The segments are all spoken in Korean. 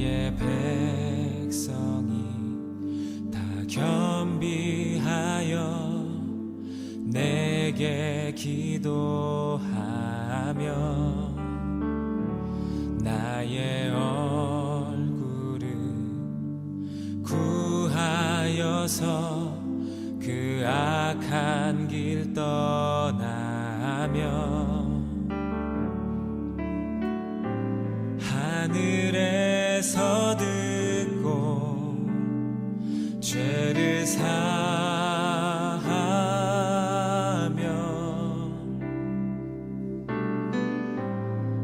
나의 백성이 다 겸비하여 내게 기도하며 나의 얼굴을 구하여서 그 악한 길 떠나며 하늘에서 듣고 죄를 사하며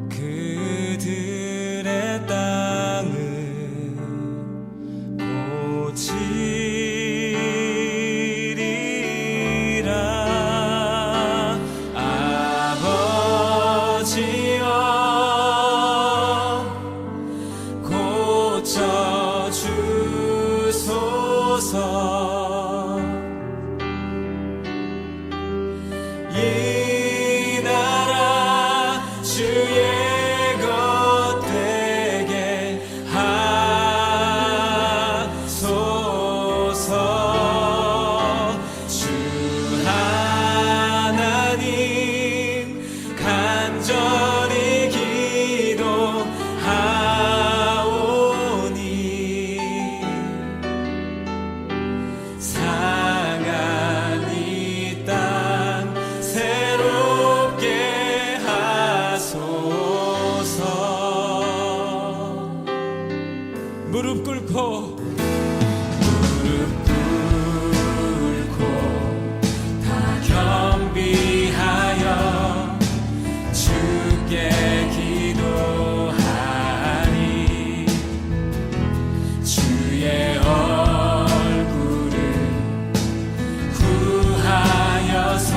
그들의 땅을 고치리라. 아버지여 고쳐주소서. 이 나라 주의 것 되게 하소서. 주 하나님 간절히 기도하오니 상한 이 땅 새롭게 하소서. 무릎 꿇고 다 겸비하여 주께 기도하니 주의 얼굴을 구하여서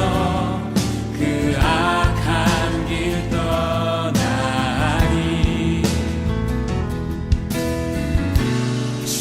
그 악한 길 떠나니 주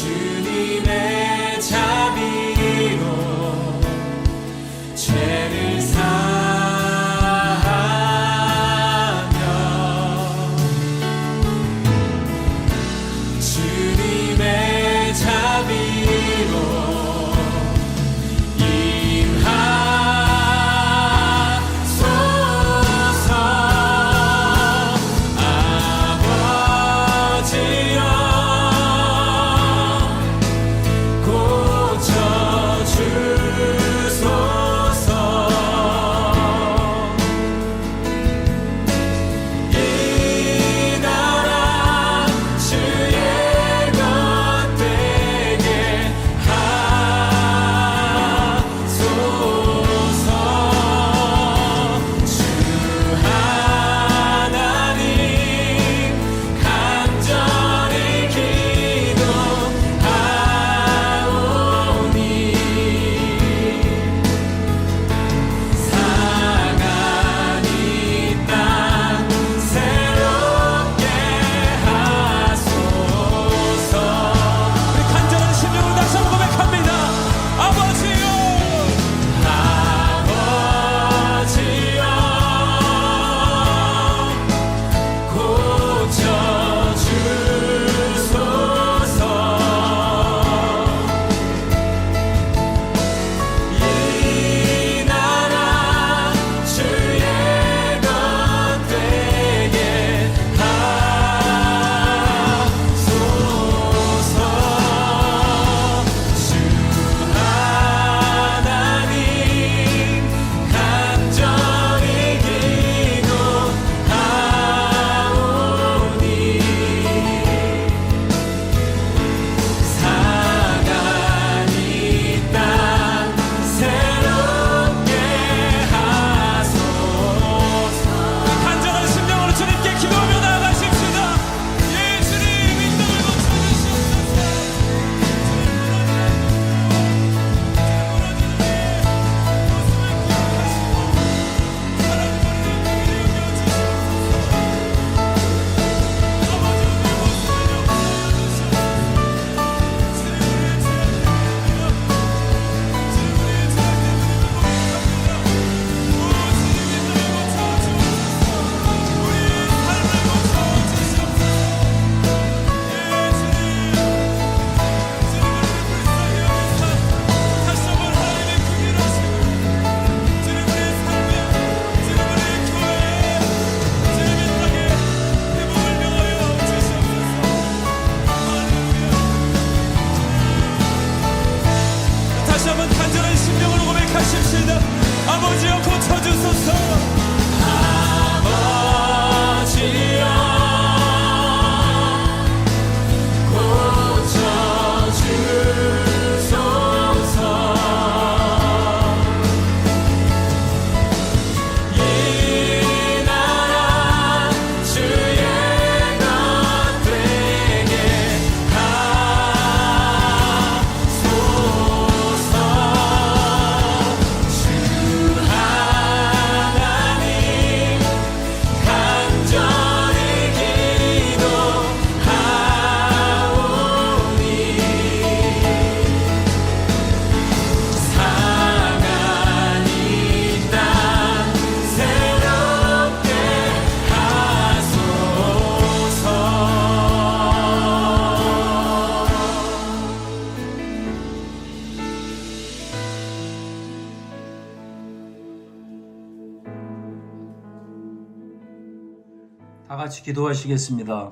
같이 기도하시겠습니다.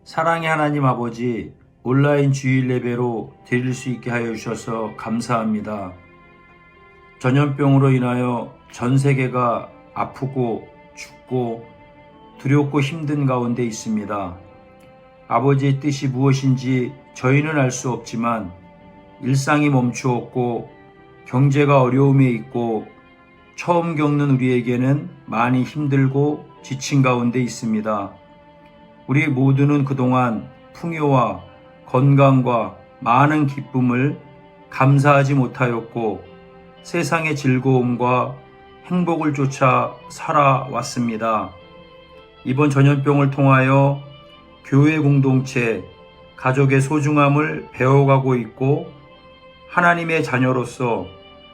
사랑의 하나님 아버지, 온라인 주일 예배로 드릴 수 있게 하여 주셔서 감사합니다. 전염병으로 인하여 전 세계가 아프고 춥고 두렵고 힘든 가운데 있습니다. 아버지의 뜻이 무엇인지 저희는 알 수 없지만 일상이 멈추었고 경제가 어려움에 있고 처음 겪는 우리에게는 많이 힘들고 지친 가운데 있습니다. 우리 모두는 그동안 풍요와 건강과 많은 기쁨을 감사하지 못하였고 세상의 즐거움과 행복을 쫓아 살아왔습니다. 이번 전염병을 통하여 교회 공동체, 가족의 소중함을 배워가고 있고 하나님의 자녀로서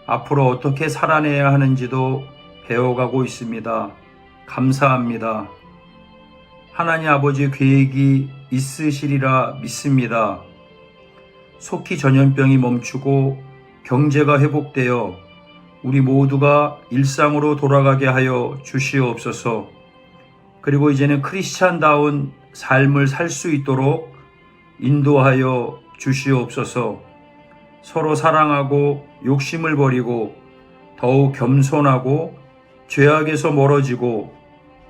앞으로 어떻게 살아내야 하는지도 배워가고 있습니다. 감사합니다. 하나님 아버지 계획이 있으시리라 믿습니다. 속히 전염병이 멈추고 경제가 회복되어 우리 모두가 일상으로 돌아가게 하여 주시옵소서. 그리고 이제는 크리스찬다운 삶을 살 수 있도록 인도하여 주시옵소서. 서로 사랑하고 욕심을 버리고 더욱 겸손하고 죄악에서 멀어지고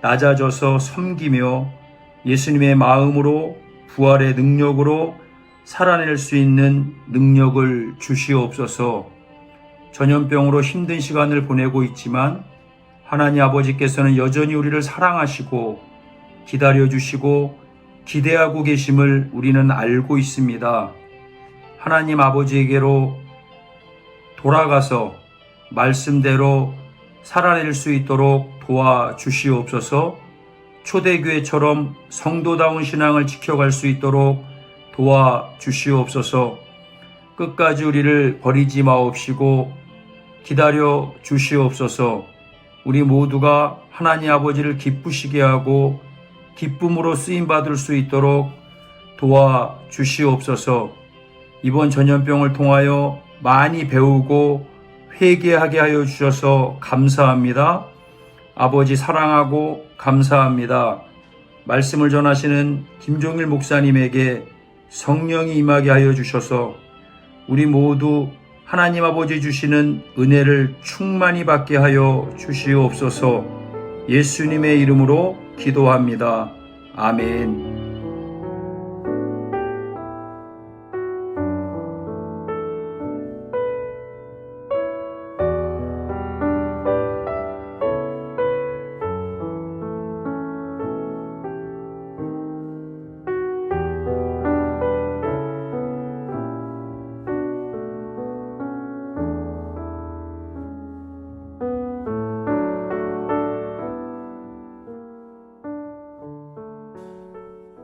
낮아져서 섬기며 예수님의 마음으로 부활의 능력으로 살아낼 수 있는 능력을 주시옵소서. 전염병으로 힘든 시간을 보내고 있지만 하나님 아버지께서는 여전히 우리를 사랑하시고 기다려주시고 기대하고 계심을 우리는 알고 있습니다. 하나님 아버지에게로 돌아가서 말씀대로 살아낼 수 있도록 도와주시옵소서. 초대교회처럼 성도다운 신앙을 지켜갈 수 있도록 도와주시옵소서. 끝까지 우리를 버리지 마옵시고 기다려 주시옵소서. 우리 모두가 하나님 아버지를 기쁘시게 하고 기쁨으로 쓰임받을 수 있도록 도와주시옵소서. 이번 전염병을 통하여 많이 배우고 회개하게 하여 주셔서 감사합니다. 아버지 사랑하고 감사합니다. 말씀을 전하시는 김종일 목사님에게 성령이 임하게 하여 주셔서 우리 모두 하나님 아버지 주시는 은혜를 충만히 받게 하여 주시옵소서. 예수님의 이름으로 기도합니다. 아멘.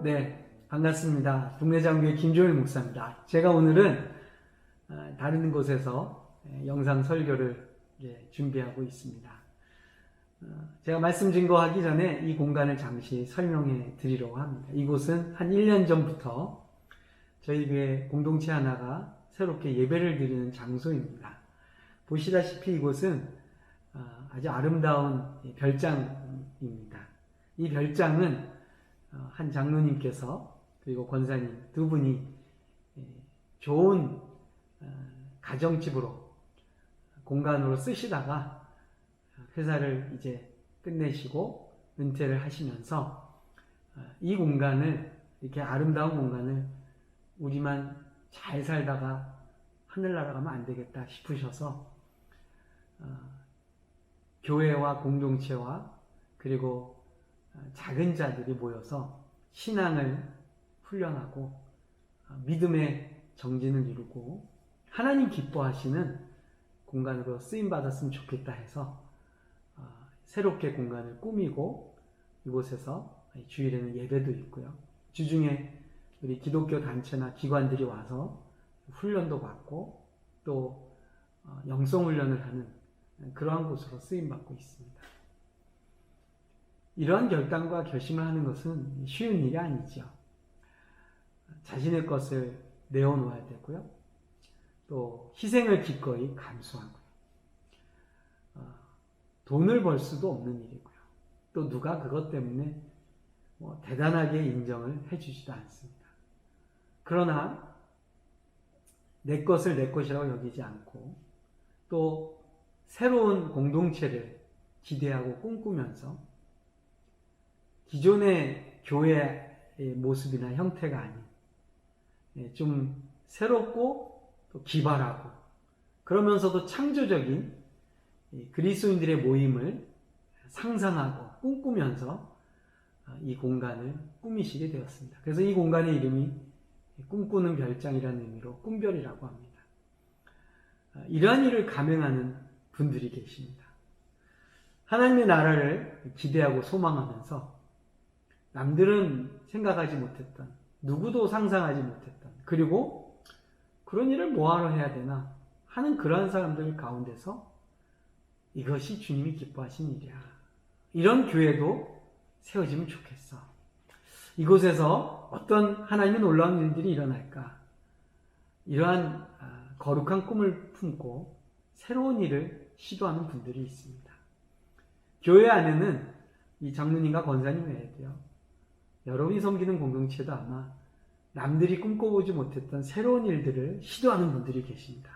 네, 반갑습니다. 북내장교회 김종일 목사입니다. 제가 오늘은 다른 곳에서 영상 설교를 준비하고 있습니다. 제가 말씀 증거하기 전에 이 공간을 잠시 설명해 드리려고 합니다. 이곳은 한 1년 전부터 저희 교회 공동체 하나가 새롭게 예배를 드리는 장소입니다. 보시다시피 이곳은 아주 아름다운 별장입니다. 이 별장은 한 장로님께서 그리고 권사님 두 분이 좋은 가정집으로 공간으로 쓰시다가 회사를 이제 끝내시고 은퇴를 하시면서 이 공간을, 이렇게 아름다운 공간을 우리만 잘 살다가 하늘나라 가면 안 되겠다 싶으셔서 교회와 공동체와 그리고 작은 자들이 모여서 신앙을 훈련하고 믿음의 정진을 이루고 하나님 기뻐하시는 공간으로 쓰임받았으면 좋겠다 해서 새롭게 공간을 꾸미고 이곳에서 주일에는 예배도 있고요. 주중에 우리 기독교 단체나 기관들이 와서 훈련도 받고 또 영성훈련을 하는 그러한 곳으로 쓰임받고 있습니다. 이러한 결단과 결심을 하는 것은 쉬운 일이 아니죠. 자신의 것을 내어놓아야 되고요. 또 희생을 기꺼이 감수하고요. 돈을 벌 수도 없는 일이고요. 또 누가 그것 때문에 대단하게 인정을 해주지도 않습니다. 그러나 내 것을 내 것이라고 여기지 않고 또 새로운 공동체를 기대하고 꿈꾸면서 기존의 교회의 모습이나 형태가 아닌 좀 새롭고 또 기발하고 그러면서도 창조적인 그리스도인들의 모임을 상상하고 꿈꾸면서 이 공간을 꾸미시게 되었습니다. 그래서 이 공간의 이름이 꿈꾸는 별장이라는 의미로 꿈별이라고 합니다. 이러한 일을 감행하는 분들이 계십니다. 하나님의 나라를 기대하고 소망하면서 남들은 생각하지 못했던, 누구도 상상하지 못했던, 그리고 그런 일을 뭐하러 해야 되나 하는 그러한 사람들 가운데서 이것이 주님이 기뻐하신 일이야. 이런 교회도 세워지면 좋겠어. 이곳에서 어떤 하나님의 놀라운 일들이 일어날까? 이러한 거룩한 꿈을 품고 새로운 일을 시도하는 분들이 있습니다. 교회 안에는 이 장로님과 권사님 외에도요, 여러분이 섬기는 공동체도 아마 남들이 꿈꿔보지 못했던 새로운 일들을 시도하는 분들이 계십니다.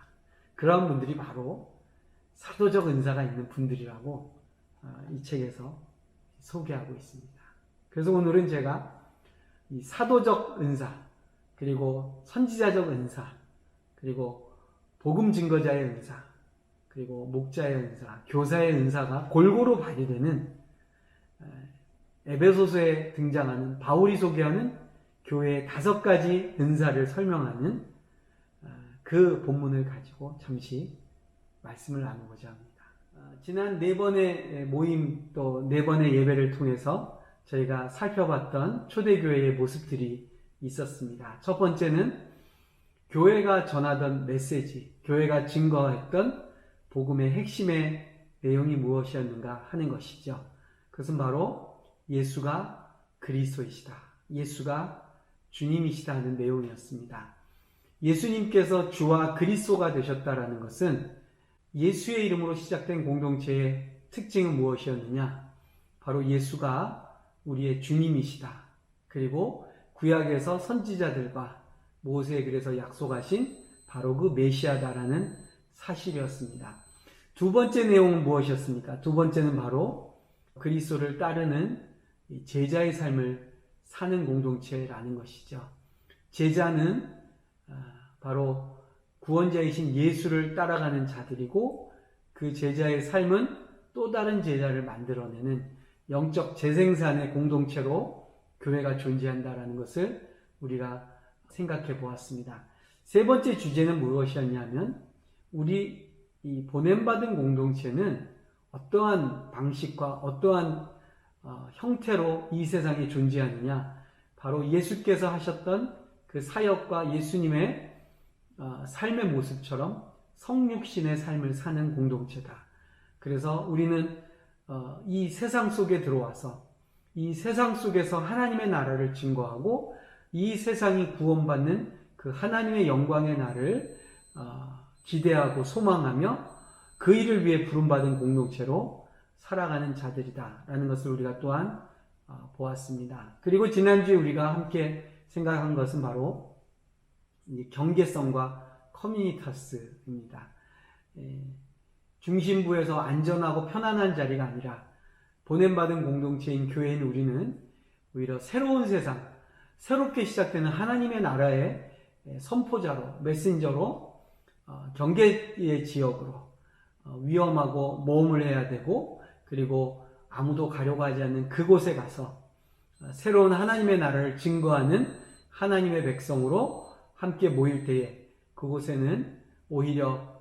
그러한 분들이 바로 사도적 은사가 있는 분들이라고 이 책에서 소개하고 있습니다. 그래서 오늘은 제가 이 사도적 은사, 그리고 선지자적 은사, 그리고 복음 증거자의 은사, 그리고 목자의 은사, 교사의 은사가 골고루 발휘되는 에베소서에 등장하는 바울이 소개하는 교회의 5가지 은사를 설명하는 그 본문을 가지고 잠시 말씀을 나누고자 합니다. 지난 4번의 모임 또 4번의 예배를 통해서 저희가 살펴봤던 초대교회의 모습들이 있었습니다. 첫 번째는 교회가 전하던 메시지, 교회가 증거했던 복음의 핵심의 내용이 무엇이었는가 하는 것이죠. 그것은 바로 예수가 그리스도이시다, 예수가 주님이시다 하는 내용이었습니다. 예수님께서 주와 그리스도가 되셨다라는 것은 예수의 이름으로 시작된 공동체의 특징은 무엇이었느냐? 바로 예수가 우리의 주님이시다. 그리고 구약에서 선지자들과 모세에 그래서 약속하신 바로 그 메시아다라는 사실이었습니다. 두 번째 내용은 무엇이었습니까? 두 번째는 바로 그리스도를 따르는 제자의 삶을 사는 공동체라는 것이죠. 제자는 바로 구원자이신 예수를 따라가는 자들이고 그 제자의 삶은 또 다른 제자를 만들어내는 영적 재생산의 공동체로 교회가 존재한다는 것을 우리가 생각해 보았습니다. 세 번째 주제는 무엇이었냐면 우리 이 보냄받은 공동체는 어떠한 방식과 어떠한 형태로 이 세상에 존재하느냐, 바로 예수께서 하셨던 그 사역과 예수님의 삶의 모습처럼 성육신의 삶을 사는 공동체다. 그래서 우리는 이 세상 속에 들어와서 이 세상 속에서 하나님의 나라를 증거하고 이 세상이 구원받는 그 하나님의 영광의 날을 기대하고 소망하며 그 일을 위해 부름받은 공동체로 살아가는 자들이다라는 것을 우리가 또한 보았습니다. 그리고 지난주에 우리가 함께 생각한 것은 바로 경계성과 커뮤니타스입니다. 중심부에서 안전하고 편안한 자리가 아니라 보냄받은 공동체인 교회인 우리는 오히려 새로운 세상, 새롭게 시작되는 하나님의 나라의 선포자로, 메신저로 경계의 지역으로 위험하고 모험을 해야 되고 그리고 아무도 가려고 하지 않는 그곳에 가서 새로운 하나님의 나라를 증거하는 하나님의 백성으로 함께 모일 때에 그곳에는 오히려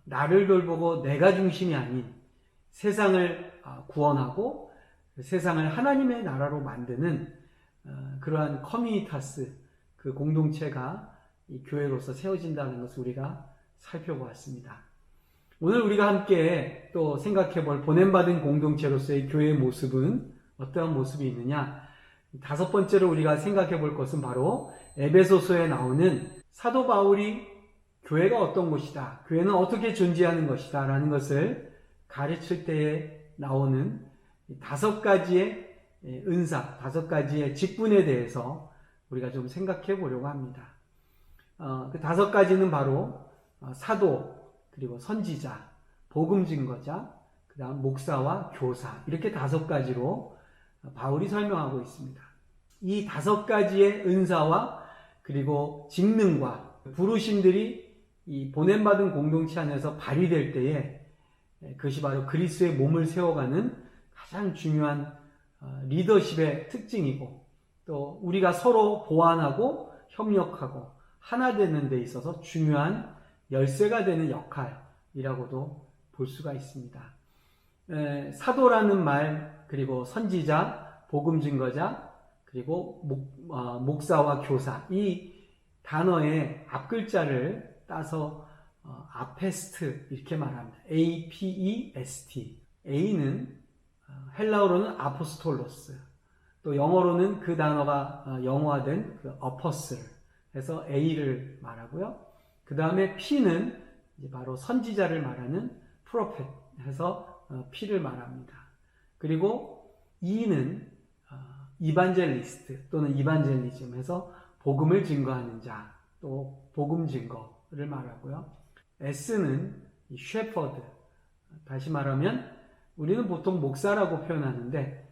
나를 돌보고 내가 중심이 아닌 세상을 구원하고 세상을 하나님의 나라로 만드는 그러한 커뮤니타스, 그 공동체가 이 교회로서 세워진다는 것을 우리가 살펴보았습니다. 오늘 우리가 함께 또 생각해 볼 보냄받은 공동체로서의 교회의 모습은 어떠한 모습이 있느냐? 5번째로 우리가 생각해 볼 것은 바로 에베소서에 나오는 사도 바울이 교회가 어떤 곳이다, 교회는 어떻게 존재하는 것이다 라는 것을 가르칠 때에 나오는 5가지의 은사, 5가지의 직분에 대해서 우리가 좀 생각해 보려고 합니다. 그 5가지는 바로 사도, 그리고 선지자, 복음 증거자, 그 다음 목사와 교사, 이렇게 5가지로 바울이 설명하고 있습니다. 이 5가지의 은사와 그리고 직능과 부르심들이 이 보냄받은 공동체 안에서 발휘될 때에 그것이 바로 그리스도의 몸을 세워가는 가장 중요한 리더십의 특징이고, 또 우리가 서로 보완하고 협력하고 하나 되는 데 있어서 중요한 열쇠가 되는 역할이라고도 볼 수가 있습니다. 사도라는 말, 그리고 선지자, 복음 증거자, 그리고 목사와 교사, 이 단어의 앞글자를 따서 아페스트 이렇게 말합니다. A-P-E-S-T. A는 헬라어로는 아포스톨로스, 또 영어로는 그 단어가 영어화된 그 어퍼슬 해서 A를 말하고요. 그 다음에 P는 이제 바로 선지자를 말하는 프로페트 해서 P를 말합니다. 그리고 E는 이반젤리스트 또는 이반젤리즘 해서 복음을 증거하는 자, 또 복음 증거를 말하고요. S는 셰퍼드, 다시 말하면 우리는 보통 목사라고 표현하는데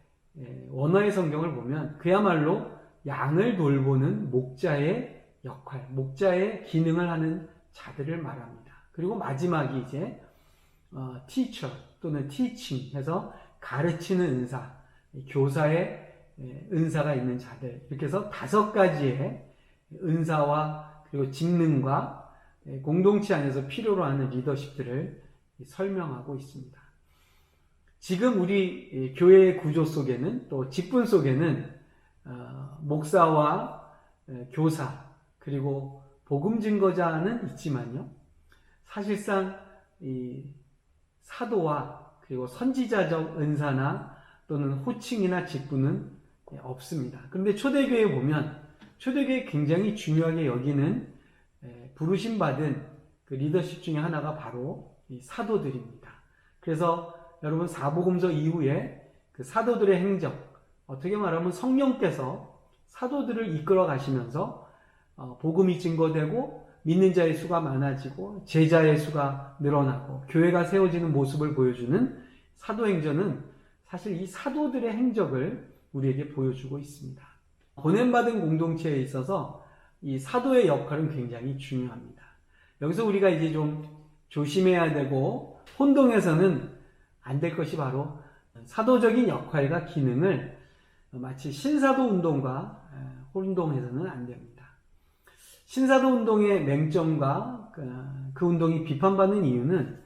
원어의 성경을 보면 그야말로 양을 돌보는 목자의 역할, 목자의 기능을 하는 자들을 말합니다. 그리고 마지막이 이제 teacher 또는 teaching 해서 가르치는 은사, 교사의 은사가 있는 자들, 이렇게 해서 5가지의 은사와 그리고 직능과 공동체 안에서 필요로 하는 리더십들을 설명하고 있습니다. 지금 우리 교회의 구조 속에는, 또 직분 속에는 목사와 교사 그리고 복음 증거자는 있지만요, 사실상 이 사도와 그리고 선지자적 은사나 또는 호칭이나 직분은 없습니다. 그런데 초대교회에 보면 초대교회 굉장히 중요하게 여기는 부르심받은 그 리더십 중에 하나가 바로 이 사도들입니다. 그래서 여러분 사복음서 이후에 그 사도들의 행적, 어떻게 말하면 성령께서 사도들을 이끌어 가시면서 복음이 증거되고 믿는 자의 수가 많아지고 제자의 수가 늘어나고 교회가 세워지는 모습을 보여주는 사도행전은 사실 이 사도들의 행적을 우리에게 보여주고 있습니다. 보냄받은 공동체에 있어서 이 사도의 역할은 굉장히 중요합니다. 여기서 우리가 이제 좀 조심해야 되고 혼동해서는 안 될 것이 바로 사도적인 역할과 기능을 마치 신사도 운동과 혼동해서는 안 됩니다. 신사도 운동의 맹점과 그 운동이 비판받는 이유는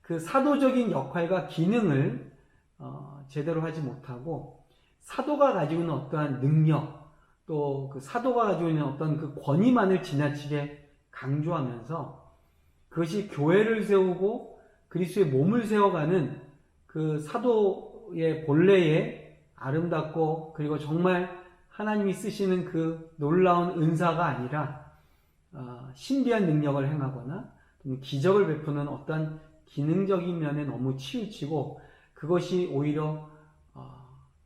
그 사도적인 역할과 기능을 제대로 하지 못하고 사도가 가지고 있는 어떠한 능력, 또 그 사도가 가지고 있는 어떤 그 권위만을 지나치게 강조하면서 그것이 교회를 세우고 그리스도의 몸을 세워가는 그 사도의 본래의 아름답고 그리고 정말 하나님이 쓰시는 그 놀라운 은사가 아니라 신비한 능력을 행하거나 기적을 베푸는 어떤 기능적인 면에 너무 치우치고 그것이 오히려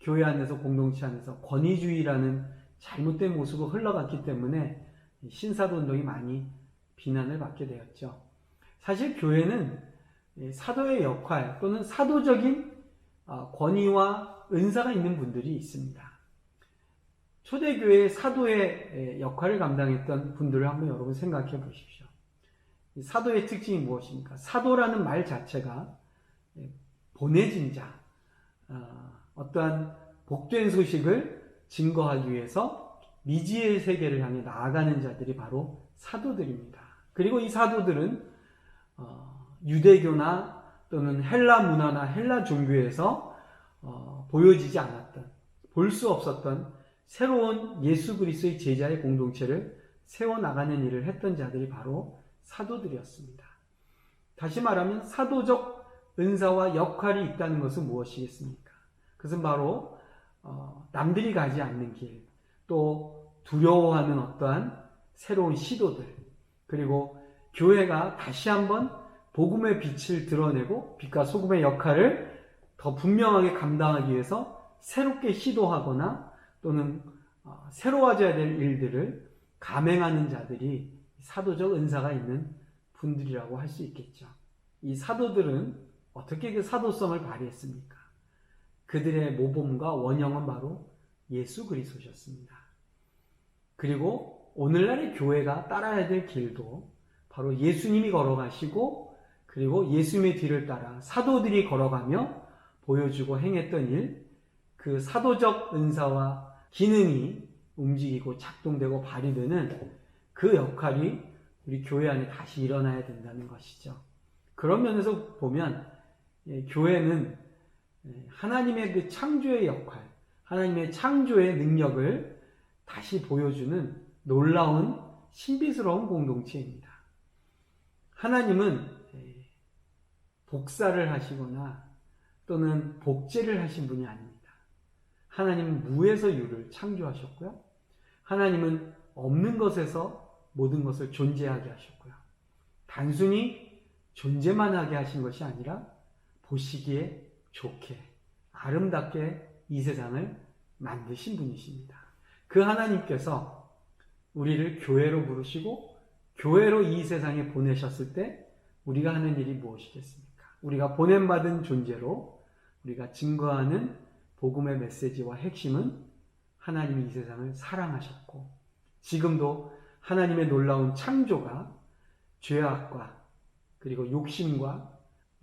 교회 안에서 공동체 안에서 권위주의라는 잘못된 모습으로 흘러갔기 때문에 신사도 운동이 많이 비난을 받게 되었죠. 사실 교회는 사도의 역할 또는 사도적인 권위와 은사가 있는 분들이 있습니다. 초대교회의 사도의 역할을 감당했던 분들을 한번 여러분 생각해 보십시오. 사도의 특징이 무엇입니까? 사도라는 말 자체가 보내진 자, 어떠한 복된 소식을 증거하기 위해서 미지의 세계를 향해 나아가는 자들이 바로 사도들입니다. 그리고 이 사도들은 유대교나 또는 헬라 문화나 헬라 종교에서 보여지지 않았던, 볼 수 없었던 새로운 예수 그리스도의 제자의 공동체를 세워나가는 일을 했던 자들이 바로 사도들이었습니다. 다시 말하면 사도적 은사와 역할이 있다는 것은 무엇이겠습니까? 그것은 바로 남들이 가지 않는 길, 또 두려워하는 어떠한 새로운 시도들, 그리고 교회가 다시 한번 복음의 빛을 드러내고 빛과 소금의 역할을 더 분명하게 감당하기 위해서 새롭게 시도하거나 또는 새로워져야 될 일들을 감행하는 자들이 사도적 은사가 있는 분들이라고 할 수 있겠죠. 이 사도들은 어떻게 그 사도성을 발휘했습니까? 그들의 모범과 원형은 바로 예수 그리스도셨습니다. 그리고 오늘날의 교회가 따라야 될 길도 바로 예수님이 걸어가시고 그리고 예수님의 뒤를 따라 사도들이 걸어가며 보여주고 행했던 일, 그 사도적 은사와 기능이 움직이고 작동되고 발휘되는 그 역할이 우리 교회 안에 다시 일어나야 된다는 것이죠. 그런 면에서 보면 교회는 하나님의 그 창조의 역할, 하나님의 창조의 능력을 다시 보여주는 놀라운 신비스러운 공동체입니다. 하나님은 복사를 하시거나 또는 복제를 하신 분이 아닙니다. 하나님은 무에서 유를 창조하셨고요. 하나님은 없는 것에서 모든 것을 존재하게 하셨고요. 단순히 존재만 하게 하신 것이 아니라 보시기에 좋게, 아름답게 이 세상을 만드신 분이십니다. 그 하나님께서 우리를 교회로 부르시고 교회로 이 세상에 보내셨을 때 우리가 하는 일이 무엇이겠습니까? 우리가 보냄받은 존재로 우리가 증거하는 복음의 메시지와 핵심은 하나님이 이 세상을 사랑하셨고 지금도 하나님의 놀라운 창조가 죄악과 그리고 욕심과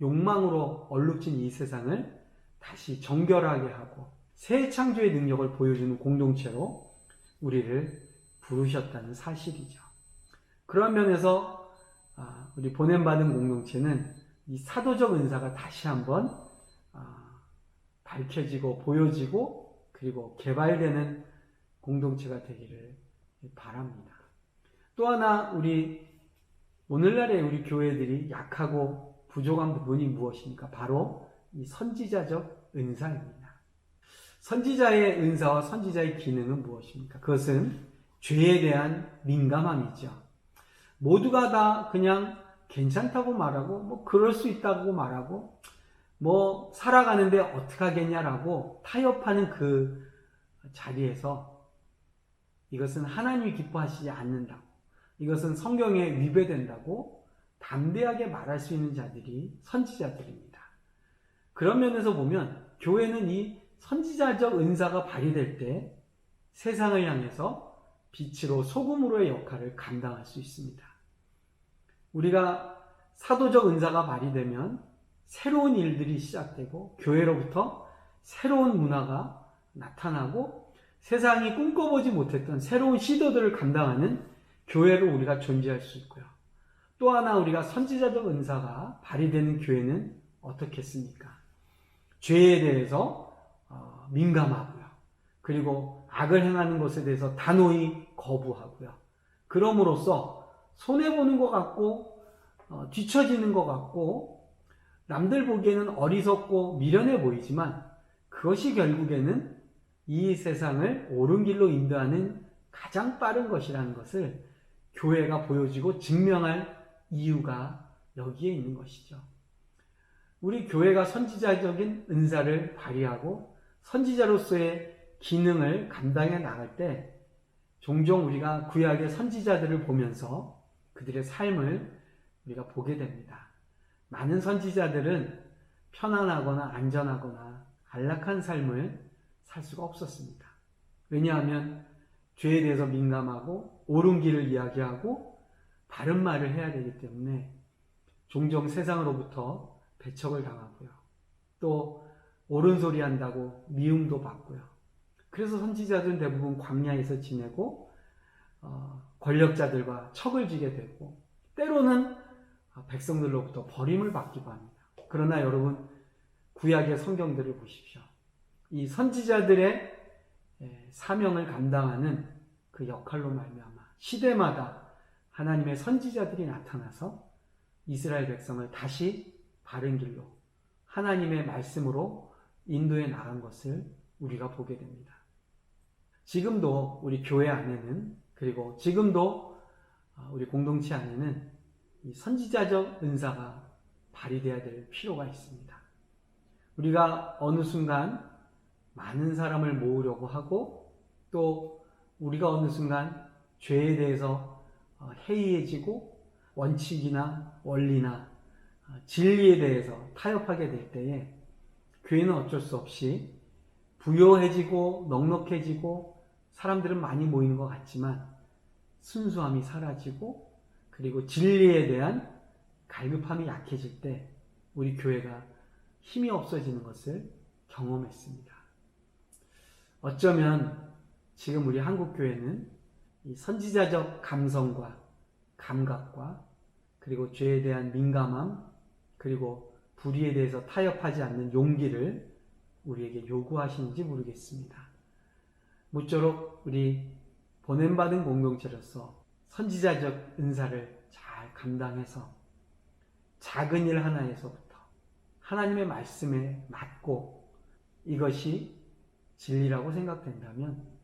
욕망으로 얼룩진 이 세상을 다시 정결하게 하고 새 창조의 능력을 보여주는 공동체로 우리를 부르셨다는 사실이죠. 그런 면에서 우리 보냄받은 공동체는 이 사도적 은사가 다시 한번 밝혀지고 보여지고 그리고 개발되는 공동체가 되기를 바랍니다. 또 하나 우리 오늘날의 우리 교회들이 약하고 부족한 부분이 무엇입니까? 바로 이 선지자적 은사입니다. 선지자의 은사와 선지자의 기능은 무엇입니까? 그것은 죄에 대한 민감함이죠. 모두가 다 그냥 괜찮다고 말하고 뭐 그럴 수 있다고 말하고 뭐 살아가는데 어떡하겠냐라고 타협하는 그 자리에서 이것은 하나님이 기뻐하시지 않는다고 이것은 성경에 위배된다고 담대하게 말할 수 있는 자들이 선지자들입니다. 그런 면에서 보면 교회는 이 선지자적 은사가 발휘될 때 세상을 향해서 빛으로 소금으로의 역할을 감당할 수 있습니다. 우리가 사도적 은사가 발휘되면 새로운 일들이 시작되고 교회로부터 새로운 문화가 나타나고 세상이 꿈꿔보지 못했던 새로운 시도들을 감당하는 교회로 우리가 존재할 수 있고요. 또 하나 우리가 선지자적 은사가 발휘되는 교회는 어떻겠습니까? 죄에 대해서 민감하고요. 그리고 악을 행하는 것에 대해서 단호히 거부하고요. 그럼으로써 손해보는 것 같고 뒤처지는 것 같고 남들 보기에는 어리석고 미련해 보이지만 그것이 결국에는 이 세상을 옳은 길로 인도하는 가장 빠른 것이라는 것을 교회가 보여주고 증명할 이유가 여기에 있는 것이죠. 우리 교회가 선지자적인 은사를 발휘하고 선지자로서의 기능을 감당해 나갈 때 종종 우리가 구약의 선지자들을 보면서 그들의 삶을 우리가 보게 됩니다. 많은 선지자들은 편안하거나 안전하거나 안락한 삶을 살 수가 없었습니다. 왜냐하면 죄에 대해서 민감하고 옳은 길을 이야기하고 바른 말을 해야 되기 때문에 종종 세상으로부터 배척을 당하고요. 또 옳은 소리 한다고 미움도 받고요. 그래서 선지자들은 대부분 광야에서 지내고 권력자들과 척을 지게 되고 때로는 백성들로부터 버림을 받기도 합니다. 그러나 여러분 구약의 성경들을 보십시오. 이 선지자들의 사명을 감당하는 그 역할로 말미암아 시대마다 하나님의 선지자들이 나타나서 이스라엘 백성을 다시 바른 길로 하나님의 말씀으로 인도해 나간 것을 우리가 보게 됩니다. 지금도 우리 교회 안에는 그리고 지금도 우리 공동체 안에는 이 선지자적 은사가 발휘되어야 될 필요가 있습니다. 우리가 어느 순간 많은 사람을 모으려고 하고 또 우리가 어느 순간 죄에 대해서 해이해지고 원칙이나 원리나 진리에 대해서 타협하게 될 때에 교회는 어쩔 수 없이 부요해지고 넉넉해지고 사람들은 많이 모이는 것 같지만 순수함이 사라지고 그리고 진리에 대한 갈급함이 약해질 때 우리 교회가 힘이 없어지는 것을 경험했습니다. 어쩌면 지금 우리 한국교회는 이 선지자적 감성과 감각과 그리고 죄에 대한 민감함 그리고 불의에 대해서 타협하지 않는 용기를 우리에게 요구하시는지 모르겠습니다. 모쪼록 우리 보냄받은 공동체로서 선지자적 은사를 잘 감당해서 작은 일 하나에서부터 하나님의 말씀에 맞고 이것이 진리라고 생각된다면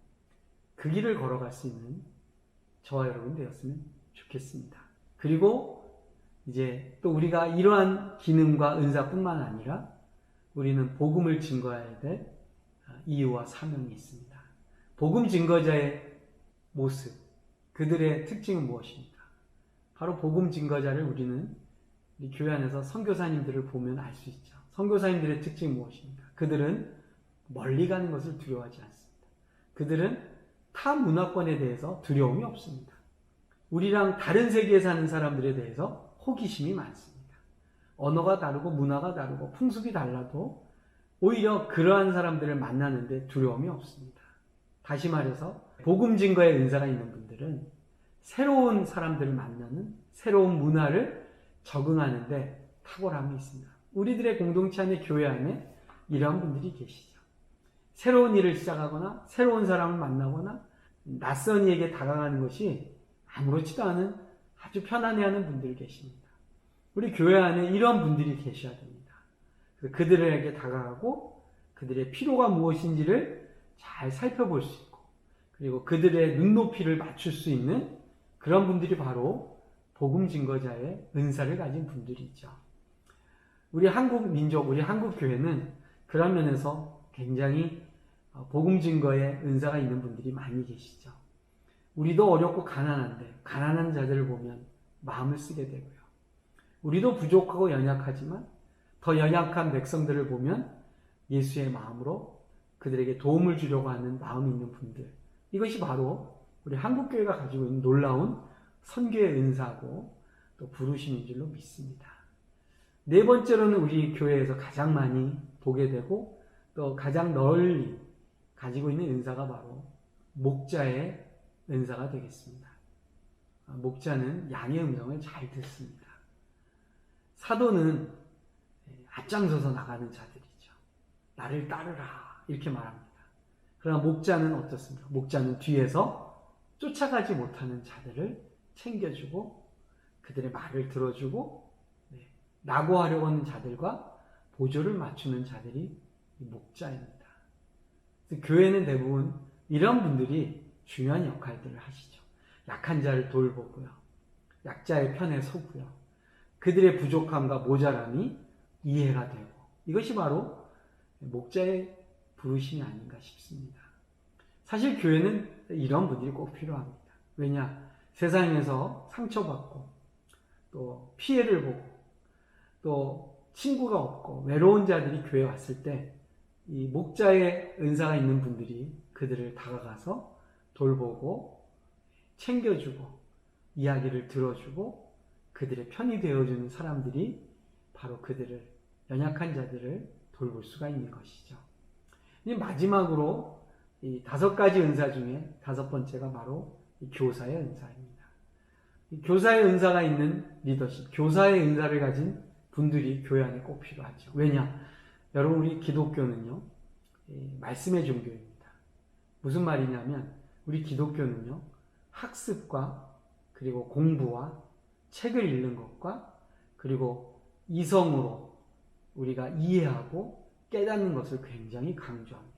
그 길을 걸어갈 수 있는 저와 여러분 되었으면 좋겠습니다. 그리고 이제 또 우리가 이러한 기능과 은사뿐만 아니라 우리는 복음을 증거해야 될 이유와 사명이 있습니다. 복음 증거자의 모습, 그들의 특징은 무엇입니까? 바로 복음 증거자를 우리는 우리 교회 안에서 선교사님들을 보면 알 수 있죠. 선교사님들의 특징이 무엇입니까? 그들은 멀리 가는 것을 두려워하지 않습니다. 그들은 타 문화권에 대해서 두려움이 없습니다. 우리랑 다른 세계에 사는 사람들에 대해서 호기심이 많습니다. 언어가 다르고 문화가 다르고 풍습이 달라도 오히려 그러한 사람들을 만나는데 두려움이 없습니다. 다시 말해서 복음 증거의 은사가 있는 분들은 새로운 사람들을 만나는 새로운 문화를 적응하는데 탁월함이 있습니다. 우리들의 공동체 안에 교회 안에 이러한 분들이 계시죠. 새로운 일을 시작하거나 새로운 사람을 만나거나 낯선 이에게 다가가는 것이 아무렇지도 않은 아주 편안해하는 분들이 계십니다. 우리 교회 안에 이런 분들이 계셔야 됩니다. 그들에게 다가가고 그들의 필요가 무엇인지를 잘 살펴볼 수 있고 그리고 그들의 눈높이를 맞출 수 있는 그런 분들이 바로 복음 증거자의 은사를 가진 분들이죠. 우리 한국 민족, 우리 한국 교회는 그런 면에서 굉장히 복음 증거의 은사가 있는 분들이 많이 계시죠. 우리도 어렵고 가난한데 가난한 자들을 보면 마음을 쓰게 되고요. 우리도 부족하고 연약하지만 더 연약한 백성들을 보면 예수의 마음으로 그들에게 도움을 주려고 하는 마음이 있는 분들. 이것이 바로 우리 한국교회가 가지고 있는 놀라운 선교의 은사고 또 부르심인 줄로 믿습니다. 네 번째로는 우리 교회에서 가장 많이 보게 되고 또 가장 널리 가지고 있는 은사가 바로 목자의 은사가 되겠습니다. 목자는 양의 음성을 잘 듣습니다. 사도는 앞장서서 나가는 자들이죠. 나를 따르라 이렇게 말합니다. 그러나 목자는 어떻습니까? 목자는 뒤에서 쫓아가지 못하는 자들을 챙겨주고 그들의 말을 들어주고 낙오하려고 하는 자들과 보조를 맞추는 자들이 목자입니다. 교회는 대부분 이런 분들이 중요한 역할들을 하시죠. 약한 자를 돌보고요. 약자의 편에 서고요. 그들의 부족함과 모자람이 이해가 되고 이것이 바로 목자의 부르심이 아닌가 싶습니다. 사실 교회는 이런 분들이 꼭 필요합니다. 왜냐? 세상에서 상처받고 또 피해를 보고 또 친구가 없고 외로운 자들이 교회에 왔을 때 이 목자의 은사가 있는 분들이 그들을 다가가서 돌보고 챙겨주고 이야기를 들어주고 그들의 편이 되어주는 사람들이 바로 그들을 연약한 자들을 돌볼 수가 있는 것이죠. 이제 마지막으로 이 5가지 은사 중에 5번째가 바로 이 교사의 은사입니다. 이 교사의 은사가 있는 리더십, 교사의 은사를 가진 분들이 교회 안에 꼭 필요하죠. 왜냐? 여러분 우리 기독교는요 말씀의 종교입니다. 무슨 말이냐면 우리 기독교는요 학습과 그리고 공부와 책을 읽는 것과 그리고 이성으로 우리가 이해하고 깨닫는 것을 굉장히 강조합니다.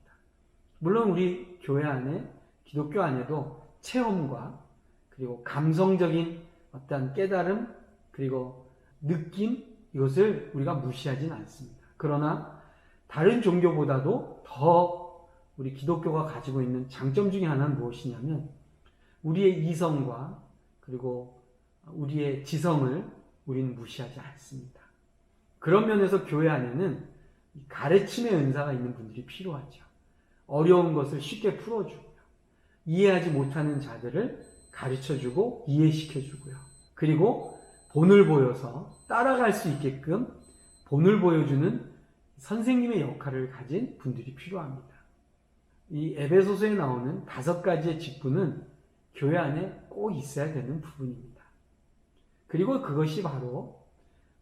물론 우리 교회 안에 기독교 안에도 체험과 그리고 감성적인 어떤 깨달음 그리고 느낌 이것을 우리가 무시하진 않습니다. 그러나 다른 종교보다도 더 우리 기독교가 가지고 있는 장점 중에 하나는 무엇이냐면 우리의 이성과 그리고 우리의 지성을 우리는 무시하지 않습니다. 그런 면에서 교회 안에는 가르침의 은사가 있는 분들이 필요하죠. 어려운 것을 쉽게 풀어주고요. 이해하지 못하는 자들을 가르쳐주고 이해시켜주고요. 그리고 본을 보여서 따라갈 수 있게끔 본을 보여주는 선생님의 역할을 가진 분들이 필요합니다. 이 에베소서에 나오는 5가지의 직분은 교회 안에 꼭 있어야 되는 부분입니다. 그리고 그것이 바로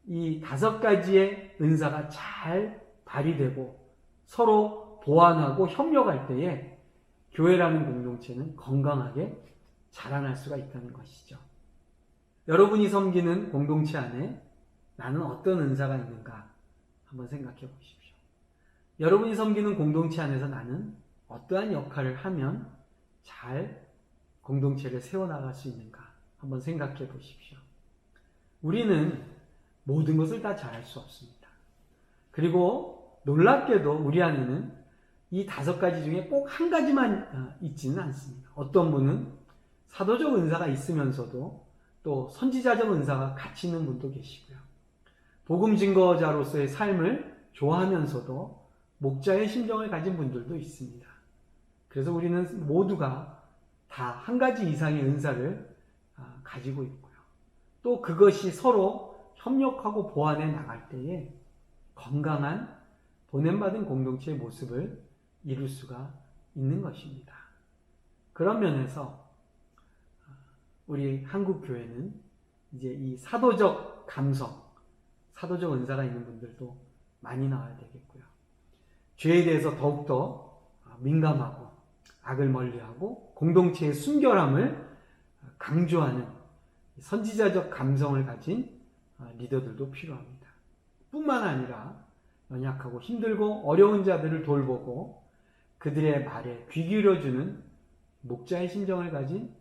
이 5가지의 은사가 잘 발휘되고 서로 보완하고 협력할 때에 교회라는 공동체는 건강하게 자라날 수가 있다는 것이죠. 여러분이 섬기는 공동체 안에 나는 어떤 은사가 있는가 한번 생각해 보십시오. 여러분이 섬기는 공동체 안에서 나는 어떠한 역할을 하면 잘 공동체를 세워나갈 수 있는가 한번 생각해 보십시오. 우리는 모든 것을 다 잘할 수 없습니다. 그리고 놀랍게도 우리 안에는 이 5가지 중에 꼭 한 가지만 있지는 않습니다. 어떤 분은 사도적 은사가 있으면서도 또 선지자적 은사가 같이 있는 분도 계시고요. 복음 증거자로서의 삶을 좋아하면서도 목자의 심정을 가진 분들도 있습니다. 그래서 우리는 모두가 다 한 가지 이상의 은사를 가지고 있고요. 또 그것이 서로 협력하고 보완해 나갈 때에 건강한 보냄받은 공동체의 모습을 이룰 수가 있는 것입니다. 그런 면에서 우리 한국 교회는 이제 이 사도적 감성, 사도적 은사가 있는 분들도 많이 나와야 되겠고요. 죄에 대해서 더욱더 민감하고 악을 멀리하고 공동체의 순결함을 강조하는 선지자적 감성을 가진 리더들도 필요합니다. 뿐만 아니라 연약하고 힘들고 어려운 자들을 돌보고 그들의 말에 귀 기울여주는 목자의 심정을 가진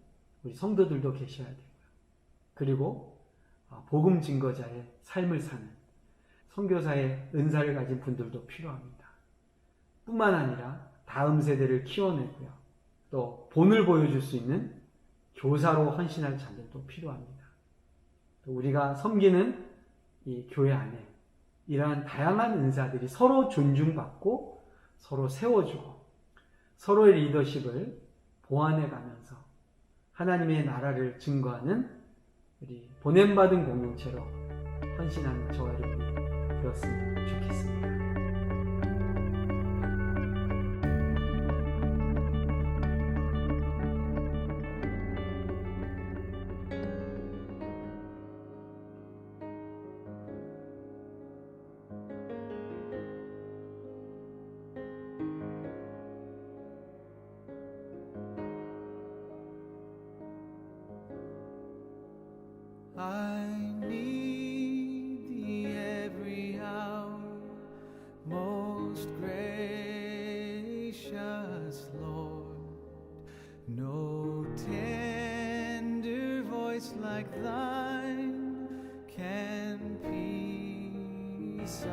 우리 성도들도 계셔야 되고요. 그리고 복음 증거자의 삶을 사는 선교사의 은사를 가진 분들도 필요합니다. 뿐만 아니라 다음 세대를 키워내고요. 또 본을 보여줄 수 있는 교사로 헌신할 자들도 필요합니다. 또 우리가 섬기는 이 교회 안에 이러한 다양한 은사들이 서로 존중받고 서로 세워주고 서로의 리더십을 보완해가면서 하나님의 나라를 증거하는 우리 보냄받은 공동체로 헌신하는 저와 여러분이 되었으면 좋겠습니다. I need thee every hour, most gracious Lord. No tender voice like thine can peace